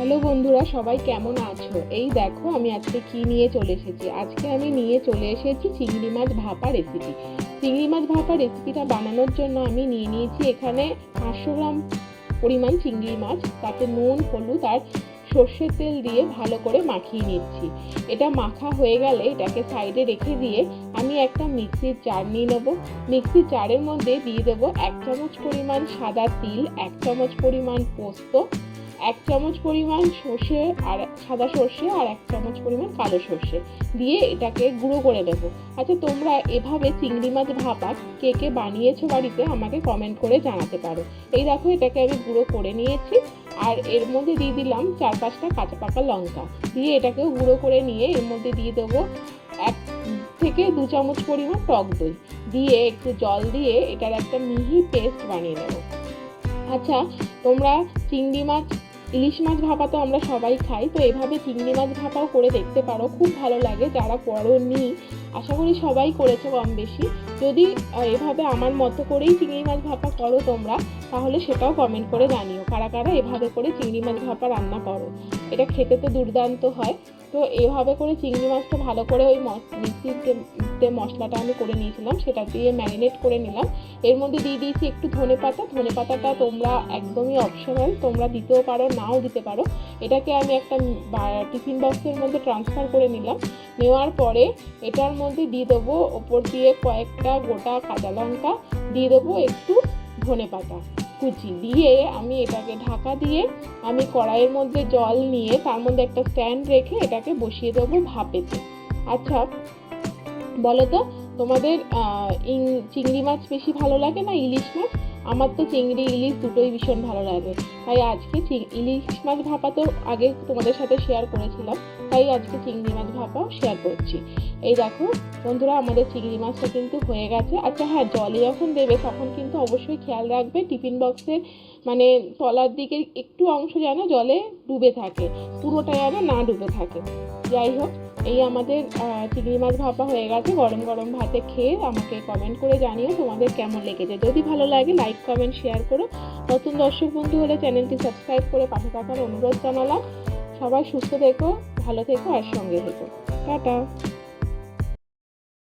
Hello বন্ধুরা, সবাই কেমন আছো? এই দেখো আমি আজকে কি নিয়ে চলে এসেছি। আজকে আমি নিয়ে চলে এসেছি চিংড়ি মাছ ভাপা রেসিপি। চিংড়ি মাছ ভাপা রেসিপিটা বানানোর জন্য আমি নিয়ে নিয়েছি এখানে 500 গ্রাম পরিমাণ চিংড়ি মাছ। তাতে নুন, হলুদ আর সর্ষের তেল দিয়ে ভালো করে মাখিয়ে নিচ্ছি। এটা মাখা হয়ে গেলে এটাকে সাইডে রেখে দিয়ে আমি একটা মিক্সির জার নিয়ে নেব। মিক্সির জারের মধ্যে দিয়ে দেবো 1 চামচ পরিমাণ সাদা তিল, 1 চামচ পরিমাণ পোস্ত, 1 চামচ পরিমাণ সর্ষে আর সাদা সর্ষে আর 1 চামচ পরিমাণ কালো সর্ষে দিয়ে এটাকে গুঁড়ো করে নেব। আচ্ছা, তোমরা এভাবে চিংড়ি মাছ ভাপা কে কে বানিয়েছো বাড়িতে আমাকে কমেন্ট করে জানাতে পারো। এই দেখো এটাকে আমি গুঁড়ো করে নিয়েছি। আর এর মধ্যে দিয়ে দিলাম 4-5টা কাঁচা পাকা লঙ্কা, দিয়ে এটাকেও গুঁড়ো করে নিয়ে এর মধ্যে দিয়ে দেবো 1 থেকে 2 চামচ পরিমাণ টক দই, দিয়ে একটু জল দিয়ে এটার একটা মিহি পেস্ট বানিয়ে নেব। আচ্ছা, তোমরা চিংড়ি মাছ, ইলিশ মাছ ভাপা তো আমরা সবাই খাই, তো এভাবে চিংড়ি মাছ ভাপাও করে দেখতে পারো, খুব ভালো লাগে। যারা করোনি, আশা করি সবাই করেছো কম বেশি। যদি এভাবে আমার মতো করেই চিংড়ি মাছ ভাপা করো তোমরা, তাহলে সেটাও কমেন্ট করে জানিও কারা কারা এভাবে করে চিংড়ি মাছ ভাপা রান্না করো। এটা খেতে তো দুর্দান্ত হয়। তো এভাবে করে চিংড়ি মাছটা ভালো করে ওই মিক্সিতে মশলাটা আমি করে নিয়েছিলাম, সেটা দিয়ে ম্যারিনেট করে নিলাম। এর মধ্যে দিয়ে দিয়েছি একটু ধনে পাতাটা তোমরা একদমই অপশনাল, তোমরা দিতেও পারো নাও দিতে পারো। এটাকে আমি একটা টিফিন বক্সের মধ্যে ট্রান্সফার করে নিলাম। নেওয়ার পরে এটার মধ্যে দিয়ে দেবো ওপর দিয়ে কয়েকটা গোটা কাঁচা লঙ্কা, দিয়ে দেবো একটু ধনে পাতা কুচি, দিয়ে আমি এটাকে ঢাকা দিয়ে আমি কড়াইয়ের মধ্যে জল নিয়ে তার মধ্যে একটা স্ট্যান্ড রেখে এটাকে বসিয়ে দেবো ভাপেতে। আচ্ছা বলো তো, তোমাদের চিংড়ি মাছ বেশি ভালো লাগে না ইলিশ মাছ? আমার তো চিংড়ি ইলিশ দুটোই ভীষণ ভালো লাগে, তাই আজকে ইলিশ মাছ ভাপা তো আগে তোমাদের সাথে শেয়ার করেছিলাম, তাই আজকে চিংড়ি মাছ ভাপাও শেয়ার করছি। এই দেখো বন্ধুরা, আমাদের চিংড়ি মাছটা কিন্তু হয়ে গেছে। আচ্ছা হ্যাঁ, জলে যখন দেবে তখন কিন্তু অবশ্যই খেয়াল রাখবে টিফিন বক্সের মানে তলার দিকে একটু অংশ যেন জলে ডুবে থাকে, পুরোটা যেন না ডুবে থাকে। যাই হোক, এই আমাদের চিংড়ি মাছ ভাপা হয়ে গেছে। গরম গরম ভাতে খেয়ে আমাকে কমেন্ট করে জানিও তোমাদের কেমন লেগেছে। যদি ভালো লাগে লাইক, কমেন্ট, শেয়ার করো। নতুন দর্শক বন্ধু হলে চ্যানেলটি সাবস্ক্রাইব করে পাশে থাকার অনুরোধ জানালাম। সবাই সুস্থ থেকো, ভালো থেকো আর সঙ্গে থেকো। টাটা।